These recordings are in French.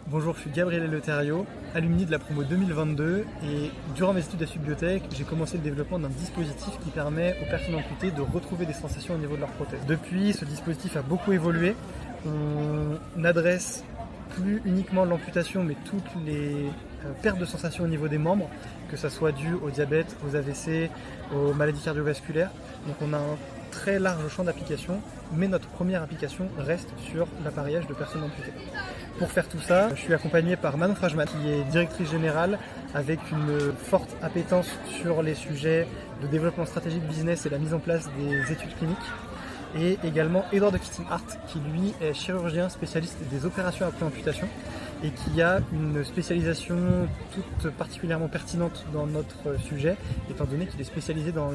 Bonjour, je suis Gabriel Eleuterio, alumni de la promo 2022 et durant mes études à Subbiotech, j'ai commencé le développement d'un dispositif qui permet aux personnes amputées de retrouver des sensations au niveau de leur prothèse. Depuis, ce dispositif a beaucoup évolué. On adresse plus uniquement l'amputation mais toutes les pertes de sensations au niveau des membres, que ça soit dû au diabète, aux AVC, aux maladies cardiovasculaires. Donc on a un très large champ d'application, mais notre première application reste sur l'appareillage de personnes amputées. Pour faire tout ça, je suis accompagné par Manon Frajman, qui est directrice générale avec une forte appétence sur les sujets de développement stratégique business et la mise en place des études cliniques. Et également Edouard de Kitting-Hart, qui lui est chirurgien spécialiste des opérations après amputation et qui a une spécialisation toute particulièrement pertinente dans notre sujet, étant donné qu'il est spécialisé dans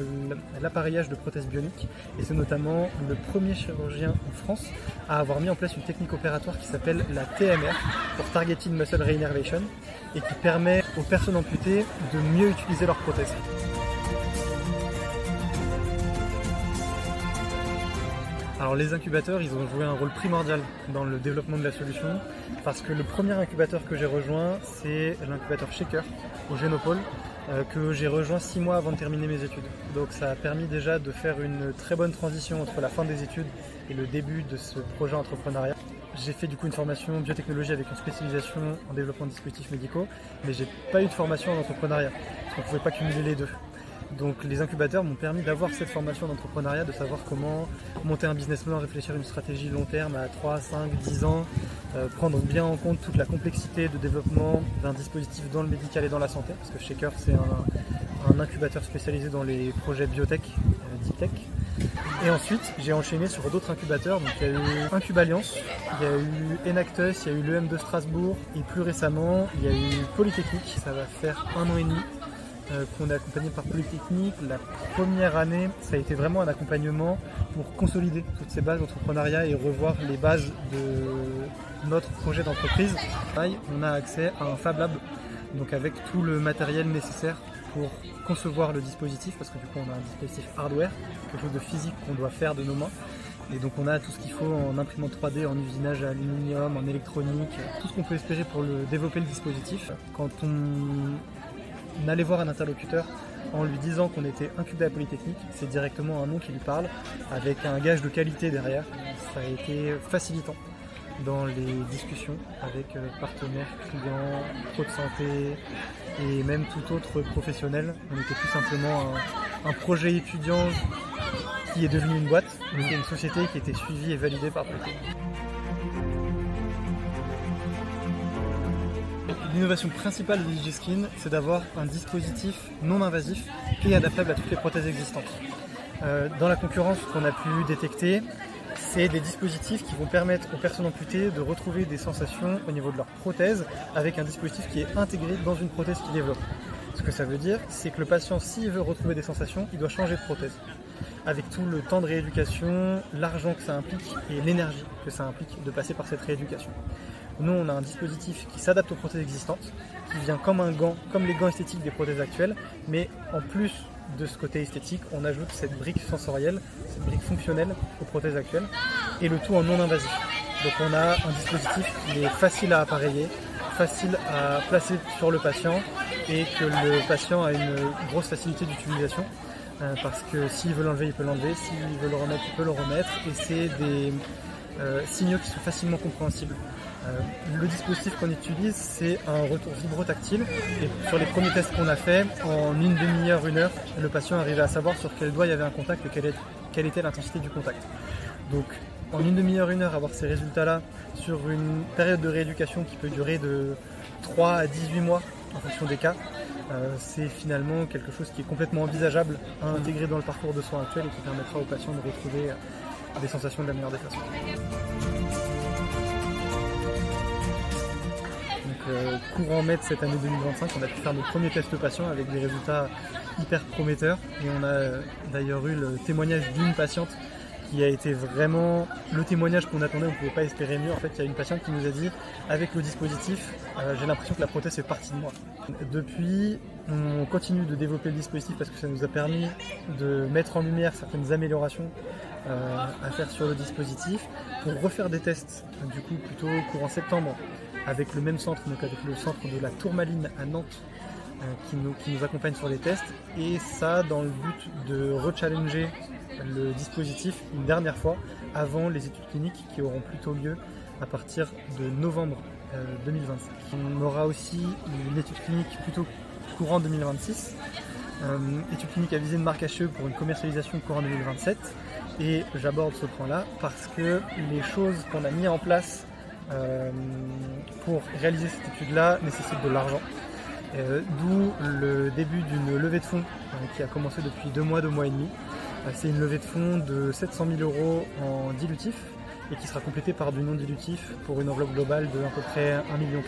l'appareillage de prothèses bioniques. Et c'est notamment le premier chirurgien en France à avoir mis en place une technique opératoire qui s'appelle la TMR, pour Targeted Muscle Reinnervation, et qui permet aux personnes amputées de mieux utiliser leurs prothèses. Alors les incubateurs, ils ont joué un rôle primordial dans le développement de la solution, parce que le premier incubateur que j'ai rejoint, c'est l'incubateur Shaker au Génopôle, que j'ai rejoint 6 mois avant de terminer mes études. Donc ça a permis déjà de faire une très bonne transition entre la fin des études et le début de ce projet entrepreneuriat. J'ai fait du coup une formation biotechnologie avec une spécialisation en développement de dispositifs médicaux, mais j'ai pas eu de formation en entrepreneuriat, parce qu'on ne pouvait pas cumuler les deux. Donc les incubateurs m'ont permis d'avoir cette formation d'entrepreneuriat, de savoir comment monter un business plan, réfléchir à une stratégie long terme à 3, 5, 10 ans, prendre bien en compte toute la complexité de développement d'un dispositif dans le médical et dans la santé, parce que Shaker c'est un incubateur spécialisé dans les projets biotech, deep tech. Et ensuite j'ai enchaîné sur d'autres incubateurs, donc il y a eu Incub'Alliance, il y a eu Enactus, il y a eu l'EM de Strasbourg et plus récemment il y a eu Polytechnique, ça va faire 1 an et demi. Qu'on est accompagné par Polytechnique. La première année, ça a été vraiment un accompagnement pour consolider toutes ces bases d'entrepreneuriat et revoir les bases de notre projet d'entreprise. On a accès à un Fab Lab, donc avec tout le matériel nécessaire pour concevoir le dispositif, parce que du coup on a un dispositif hardware, quelque chose de physique qu'on doit faire de nos mains. Et donc on a tout ce qu'il faut en imprimante 3D, en usinage à aluminium, en électronique, tout ce qu'on peut espérer pour développer le dispositif. Quand on allait voir un interlocuteur en lui disant qu'on était incubé à Polytechnique, c'est directement un nom qui lui parle, avec un gage de qualité derrière. Ça a été facilitant dans les discussions avec partenaires, clients, pro de santé et même tout autre professionnel. On était tout simplement un projet étudiant qui est devenu une boîte, mais qui est une société qui était suivie et validée par Polytechnique. L'innovation principale de DigiSkin, c'est d'avoir un dispositif non invasif et adaptable à toutes les prothèses existantes. Dans la concurrence qu'on a pu détecter, c'est des dispositifs qui vont permettre aux personnes amputées de retrouver des sensations au niveau de leur prothèse avec un dispositif qui est intégré dans une prothèse qu'ils développent. Ce que ça veut dire, c'est que le patient, s'il veut retrouver des sensations, il doit changer de prothèse. Avec tout le temps de rééducation, l'argent que ça implique et l'énergie que ça implique de passer par cette rééducation. Nous, on a un dispositif qui s'adapte aux prothèses existantes, qui vient comme un gant, comme les gants esthétiques des prothèses actuelles, mais en plus de ce côté esthétique, on ajoute cette brique sensorielle, cette brique fonctionnelle aux prothèses actuelles, et le tout en non invasif. Donc on a un dispositif qui est facile à appareiller, facile à placer sur le patient, et que le patient a une grosse facilité d'utilisation, parce que s'il veut l'enlever, il peut l'enlever, s'il veut le remettre, il peut le remettre, et c'est des signaux qui sont facilement compréhensibles. Le dispositif qu'on utilise, c'est un retour vibrotactile, et sur les premiers tests qu'on a fait, en une demi-heure, 1 heure, le patient arrivait à savoir sur quel doigt il y avait un contact et quelle était l'intensité du contact. Donc en une demi-heure, 1 heure, avoir ces résultats-là sur une période de rééducation qui peut durer de 3 à 18 mois en fonction des cas, c'est finalement quelque chose qui est complètement envisageable à intégrer dans le parcours de soins actuel et qui permettra aux patients de retrouver des sensations de la meilleure des façons. Courant mai de cette année 2025, on a pu faire nos premiers tests patients avec des résultats hyper prometteurs, et on a d'ailleurs eu le témoignage d'une patiente qui a été vraiment le témoignage qu'on attendait, on ne pouvait pas espérer mieux. En fait, il y a une patiente qui nous a dit, avec le dispositif, j'ai l'impression que la prothèse fait partie de moi. Depuis, on continue de développer le dispositif parce que ça nous a permis de mettre en lumière certaines améliorations à faire sur le dispositif, pour refaire des tests, du coup plutôt courant septembre, avec le même centre, donc avec le centre de la Tourmaline à Nantes, qui nous accompagne sur les tests, et ça dans le but de rechallenger le dispositif une dernière fois avant les études cliniques qui auront plutôt lieu à partir de novembre 2025. On aura aussi une étude clinique plutôt courant 2026, étude clinique à visée de marque HE pour une commercialisation courant 2027, et j'aborde ce point-là parce que les choses qu'on a mis en place pour réaliser cette étude-là nécessitent de l'argent. D'où le début d'une levée de fonds qui a commencé depuis 2 mois et demi. C'est une levée de fonds de 700 000 € en dilutif et qui sera complétée par du non dilutif pour une enveloppe globale de à peu près 1,4 million.